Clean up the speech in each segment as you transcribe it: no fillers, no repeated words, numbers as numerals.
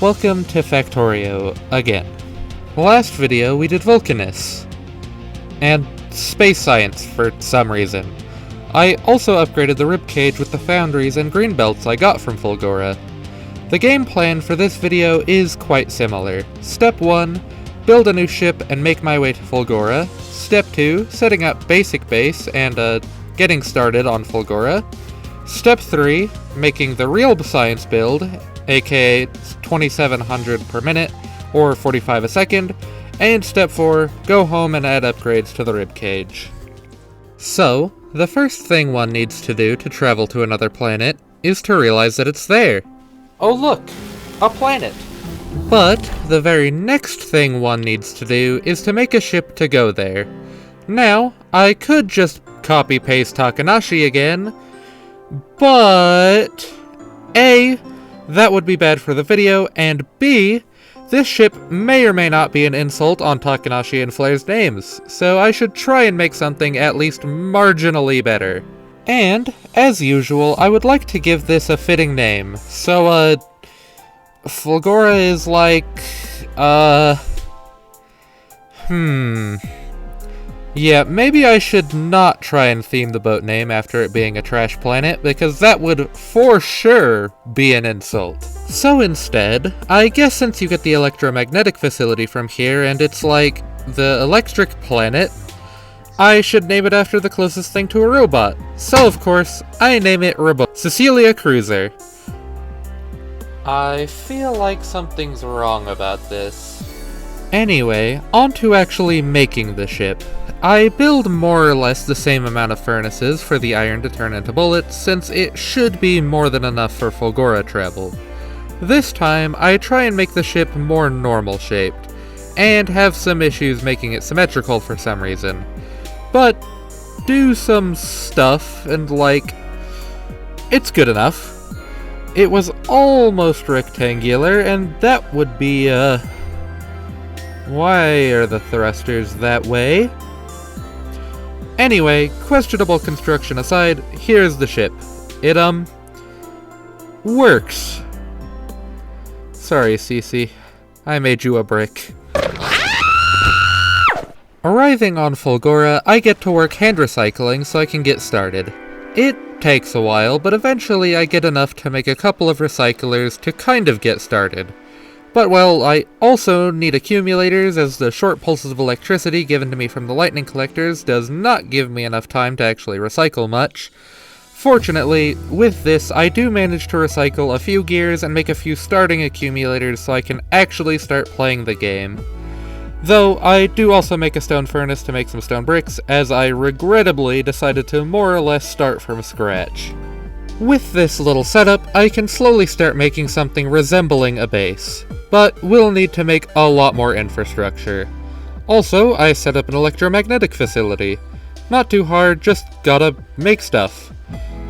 Welcome to Factorio again. Last video we did Vulcanus and space science for some reason. I also upgraded the ribcage with the foundries and green belts I got from Fulgora. The game plan for this video is quite similar. Step 1, build a new ship and make my way to Fulgora. Step 2, setting up basic base and getting started on Fulgora. Step 3, making the real science build, aka 2700 per minute, or 45 a second, and step 4, go home and add upgrades to the ribcage. So, the first thing one needs to do to travel to another planet is to realize that it's there. Oh look, a planet! But the very next thing one needs to do is to make a ship to go there. Now, I could just copy-paste Takanashi again, but A, that would be bad for the video, and B, this ship may or may not be an insult on Takanashi and Flair's names, so I should try and make something at least marginally better. And, as usual, I would like to give this a fitting name, so, Fulgora is like, yeah, maybe I should not try and theme the boat name after it being a trash planet, because that would for sure be an insult. So instead, I guess since you get the electromagnetic facility from here and it's like the electric planet, I should name it after the closest thing to a robot. So of course, I name it Cecilia Cruiser. I feel like something's wrong about this. Anyway, on to actually making the ship. I build more or less the same amount of furnaces for the iron to turn into bullets, since it should be more than enough for Fulgora travel. This time, I try and make the ship more normal shaped, and have some issues making it symmetrical for some reason. But do some stuff, and it's good enough. It was almost rectangular, and that would be, why are the thrusters that way? Anyway, questionable construction aside, here's the ship. It, works. Sorry, Cece. I made you a brick. Arriving on Fulgora, I get to work hand recycling so I can get started. It takes a while, but eventually I get enough to make a couple of recyclers to kind of get started. But well, I also need accumulators, as the short pulses of electricity given to me from the lightning collectors does not give me enough time to actually recycle much. Fortunately, with this, I do manage to recycle a few gears and make a few starting accumulators so I can actually start playing the game. Though, I do also make a stone furnace to make some stone bricks, as I regrettably decided to more or less start from scratch. With this little setup, I can slowly start making something resembling a base, but we'll need to make a lot more infrastructure. Also, I set up an electromagnetic facility. Not too hard, just gotta make stuff.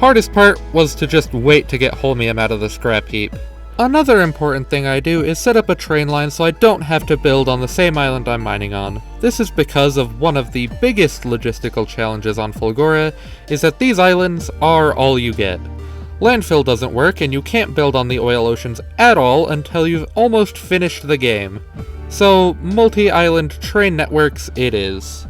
Hardest part was to just wait to get holmium out of the scrap heap. Another important thing I do is set up a train line so I don't have to build on the same island I'm mining on. This is because of one of the biggest logistical challenges on Fulgora, is that these islands are all you get. Landfill doesn't work, and you can't build on the oil oceans at all until you've almost finished the game. So, multi-island train networks it is.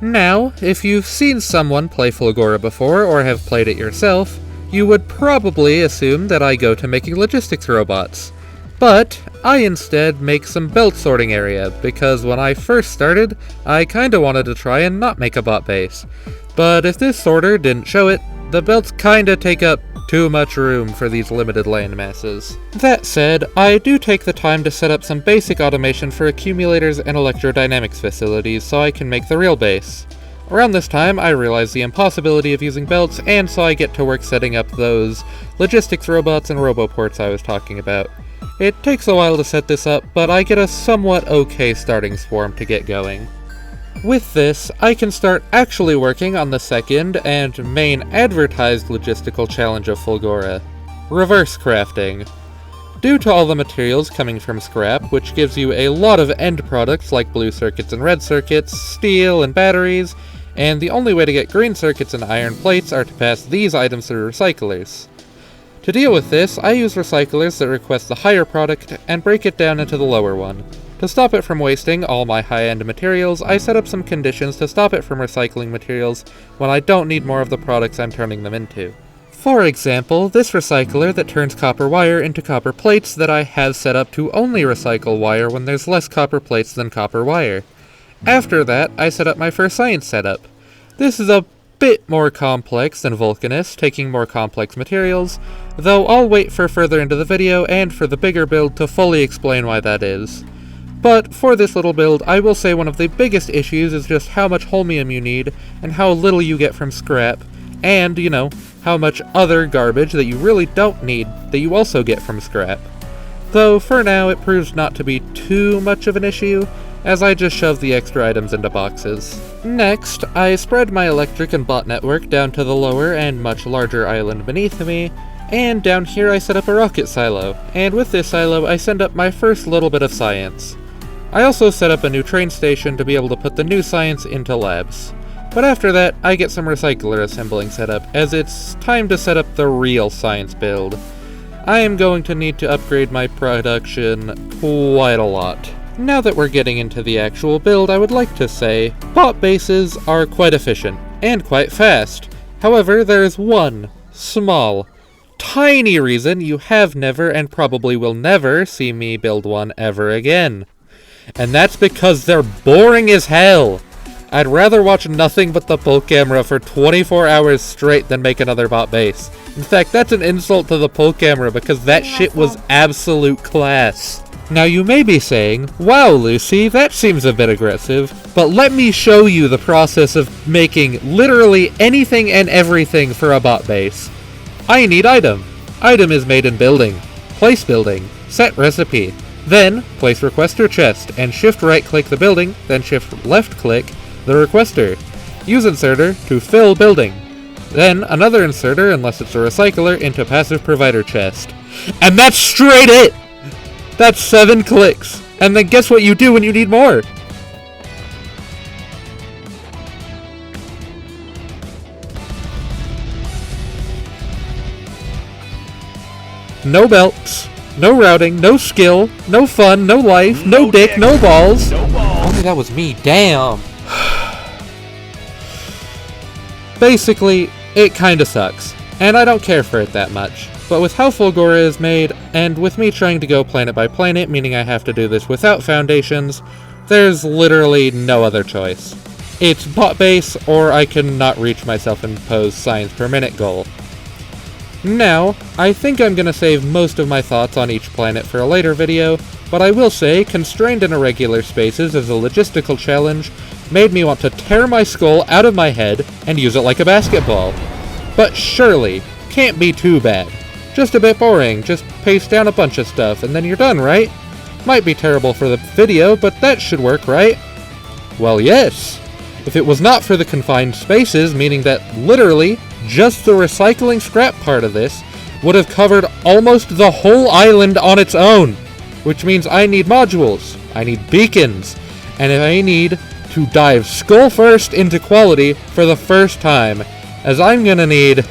Now, if you've seen someone play Fulgora before, or have played it yourself, you would probably assume that I go to making logistics robots. But, I instead make some belt sorting area, because when I first started, I kinda wanted to try and not make a bot base. But if this sorter didn't show it, the belts kinda take up too much room for these limited land masses. That said, I do take the time to set up some basic automation for accumulators and electrodynamics facilities so I can make the real base. Around this time, I realize the impossibility of using belts, and so I get to work setting up those logistics robots and roboports I was talking about. It takes a while to set this up, but I get a somewhat okay starting swarm to get going. With this, I can start actually working on the second and main advertised logistical challenge of Fulgora, reverse crafting. Due to all the materials coming from scrap, which gives you a lot of end products like blue circuits and red circuits, steel and batteries, and the only way to get green circuits and iron plates are to pass these items through recyclers. To deal with this, I use recyclers that request the higher product and break it down into the lower one. To stop it from wasting all my high-end materials, I set up some conditions to stop it from recycling materials when I don't need more of the products I'm turning them into. For example, this recycler that turns copper wire into copper plates that I have set up to only recycle wire when there's less copper plates than copper wire. After that, I set up my first science setup. This is a bit more complex than Vulcanus, taking more complex materials, though I'll wait for further into the video and for the bigger build to fully explain why that is. But for this little build, I will say one of the biggest issues is just how much holmium you need, and how little you get from scrap, and, how much other garbage that you really don't need that you also get from scrap. Though for now it proves not to be too much of an issue, as I just shove the extra items into boxes. Next, I spread my electric and bot network down to the lower and much larger island beneath me, and down here I set up a rocket silo, and with this silo I send up my first little bit of science. I also set up a new train station to be able to put the new science into Lapse. But after that, I get some recycler assembling set up, as it's time to set up the real science build. I am going to need to upgrade my production quite a lot. Now that we're getting into the actual build, I would like to say, bot bases are quite efficient, and quite fast. However, there is one small, tiny reason you have never and probably will never see me build one ever again. And that's because they're boring as hell. I'd rather watch nothing but the pull camera for 24 hours straight than make another bot base. In fact, that's an insult to the pull camera because that shit was absolute class. Now you may be saying, wow Lucy, that seems a bit aggressive, but let me show you the process of making literally anything and everything for a bot base. I need item. Item is made in building. Place building. Set recipe. Then, place requester chest, and shift right click the building, then shift left click the requester. Use inserter to fill building. Then, another inserter, unless it's a recycler, into passive provider chest. And that's straight it! That's 7 clicks. And then guess what you do when you need more? No belts, no routing, no skill, no fun, no life, no dick, no balls. Only that was me, damn. Basically, it kinda sucks, and I don't care for it that much. But with how Fulgora is made, and with me trying to go planet by planet, meaning I have to do this without foundations, there's literally no other choice. It's bot base, or I cannot reach my self-imposed science per minute goal. Now, I think I'm gonna save most of my thoughts on each planet for a later video, but I will say, constrained and irregular spaces as a logistical challenge made me want to tear my skull out of my head and use it like a basketball. But surely, can't be too bad. Just a bit boring, just paste down a bunch of stuff and then you're done, right? Might be terrible for the video, but that should work, right? Well, yes. If it was not for the confined spaces, meaning that literally just the recycling scrap part of this would have covered almost the whole island on its own. Which means I need modules, I need beacons, and I need to dive skull first into quality for the first time, as I'm gonna need...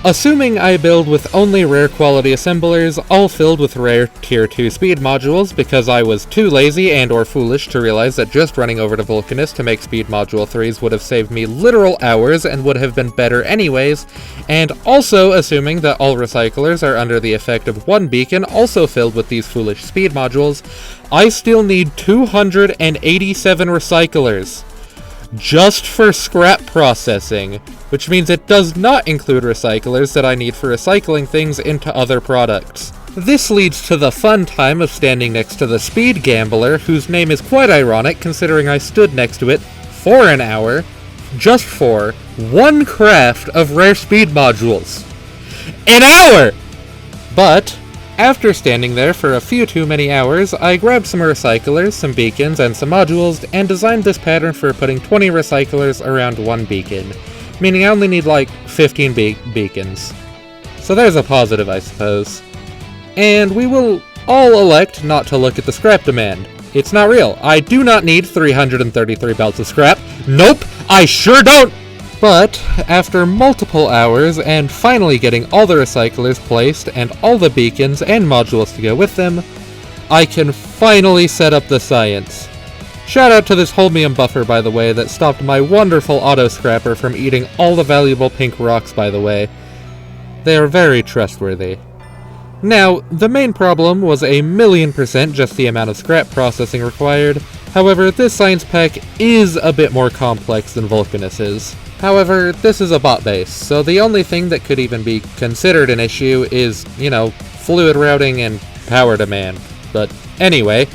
Assuming I build with only rare quality assemblers, all filled with rare tier 2 speed modules, because I was too lazy and or foolish to realize that just running over to Vulcanus to make speed module 3s would have saved me literal hours and would have been better anyways, and also assuming that all recyclers are under the effect of one beacon also filled with these foolish speed modules, I still need 287 recyclers. Just for scrap processing, which means it does not include recyclers that I need for recycling things into other products. This leads to the fun time of standing next to the speed gambler, whose name is quite ironic considering I stood next to it for an hour, just for one craft of rare speed modules. An hour! But after standing there for a few too many hours, I grabbed some recyclers, some beacons, and some modules, and designed this pattern for putting 20 recyclers around one beacon, meaning I only need like 15 beacons. So there's a positive, I suppose. And we will all elect not to look at the scrap demand. It's not real. I do not need 333 belts of scrap. Nope, I sure don't! But, after multiple hours and finally getting all the recyclers placed and all the beacons and modules to go with them, I can finally set up the science. Shout out to this holmium buffer, by the way, that stopped my wonderful auto-scrapper from eating all the valuable pink rocks, by the way. They are very trustworthy. Now, the main problem was 1,000,000% just the amount of scrap processing required. However, this science pack is a bit more complex than Vulcanus is. However, this is a bot base, so the only thing that could even be considered an issue is, fluid routing and power demand. But anyway,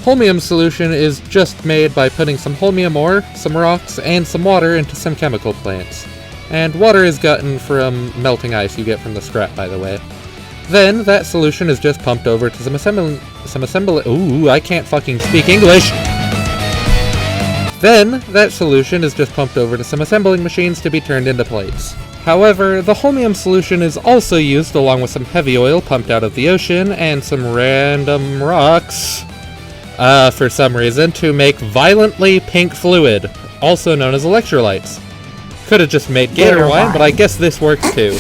holmium solution is just made by putting some holmium ore, some rocks, and some water into some chemical plants. And water is gotten from melting ice you get from the scrap, by the way. Then, that solution is just pumped over to some assembly. Ooh, I can't fucking speak English! Then, that solution is just pumped over to some assembling machines to be turned into plates. However, the holmium solution is also used along with some heavy oil pumped out of the ocean and some random rocks, for some reason, to make violently pink fluid, also known as electrolytes. Could've just made gator wine, but I guess this works too.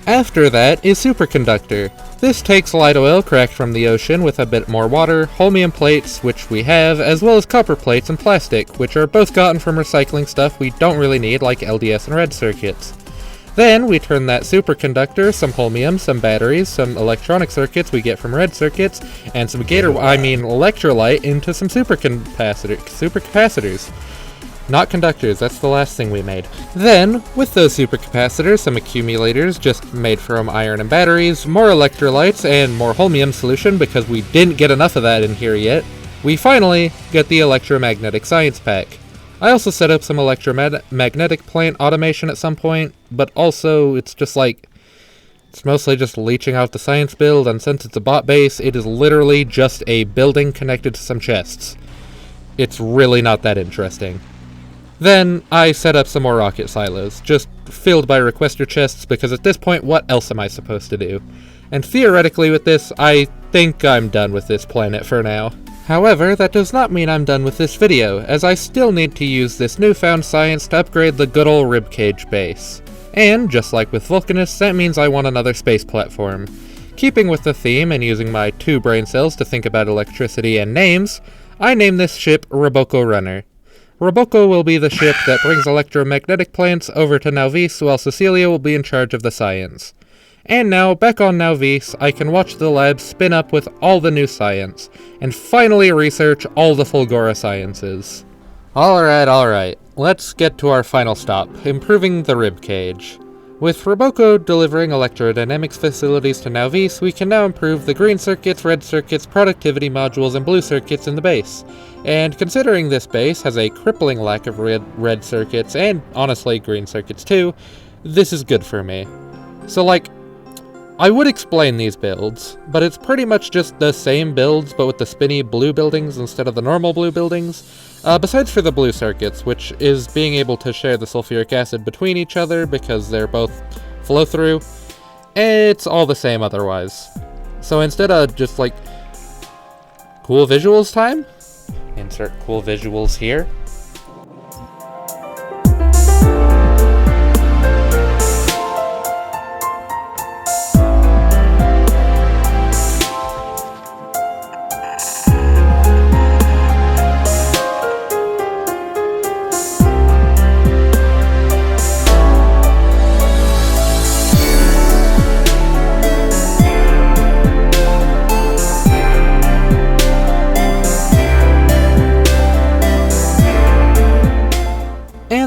After that is superconductor. This takes light oil cracked from the ocean with a bit more water, holmium plates, which we have, as well as copper plates and plastic, which are both gotten from recycling stuff we don't really need, like LDS and red circuits. Then we turn that superconductor, some holmium, some batteries, some electronic circuits we get from red circuits, and some electrolyte into some supercapacitors. Not conductors, that's the last thing we made. Then, with those supercapacitors, some accumulators just made from iron and batteries, more electrolytes, and more holmium solution because we didn't get enough of that in here yet, we finally get the Electromagnetic Science pack. I also set up some electromagnetic plant automation at some point, but also it's mostly just leeching out the science build, and since it's a bot base, it is literally just a building connected to some chests. It's really not that interesting. Then, I set up some more rocket silos, just filled by requester chests, because at this point, what else am I supposed to do? And theoretically with this, I think I'm done with this planet for now. However, that does not mean I'm done with this video, as I still need to use this newfound science to upgrade the good ol' ribcage base. And, just like with Vulcanus, that means I want another space platform. Keeping with the theme and using my 2 brain cells to think about electricity and names, I name this ship Roboco Runner. Roboco will be the ship that brings electromagnetic plants over to Nauvis, while Cecilia will be in charge of the science. And now, back on Nauvis, I can watch the lab spin up with all the new science, and finally research all the Fulgora sciences. Alright, let's get to our final stop, improving the ribcage. With Roboco delivering electrodynamics facilities to Nauvis, we can now improve the green circuits, red circuits, productivity modules, and blue circuits in the base. And considering this base has a crippling lack of red circuits, and honestly green circuits too, this is good for me. So I would explain these builds, but it's pretty much just the same builds but with the spinny blue buildings instead of the normal blue buildings. Besides for the blue circuits, which is being able to share the sulfuric acid between each other because they're both flow-through, it's all the same otherwise. So instead of just cool visuals time, insert cool visuals here.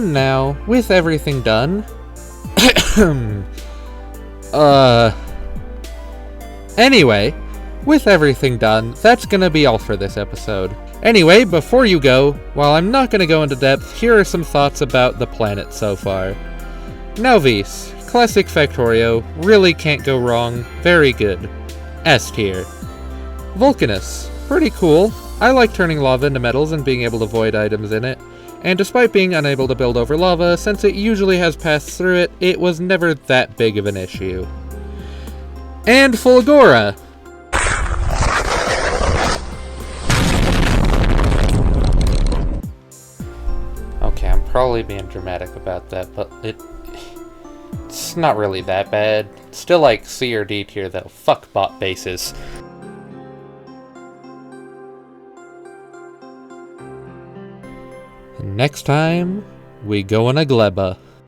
Now, with everything done, anyway, with everything done, that's gonna be all for this episode. Anyway, before you go, while I'm not gonna go into depth, here are some thoughts about the planet so far. Nauvis, classic Factorio, really can't go wrong, very good. S tier. Vulcanus, pretty cool. I like turning lava into metals and being able to void items in it. And despite being unable to build over lava, since it usually has passed through it, it was never that big of an issue. And Fulgora! Okay, I'm probably being dramatic about that, but it's not really that bad. It's still like C or D tier though. Fuck bot bases. Next time, we go in a Gleba.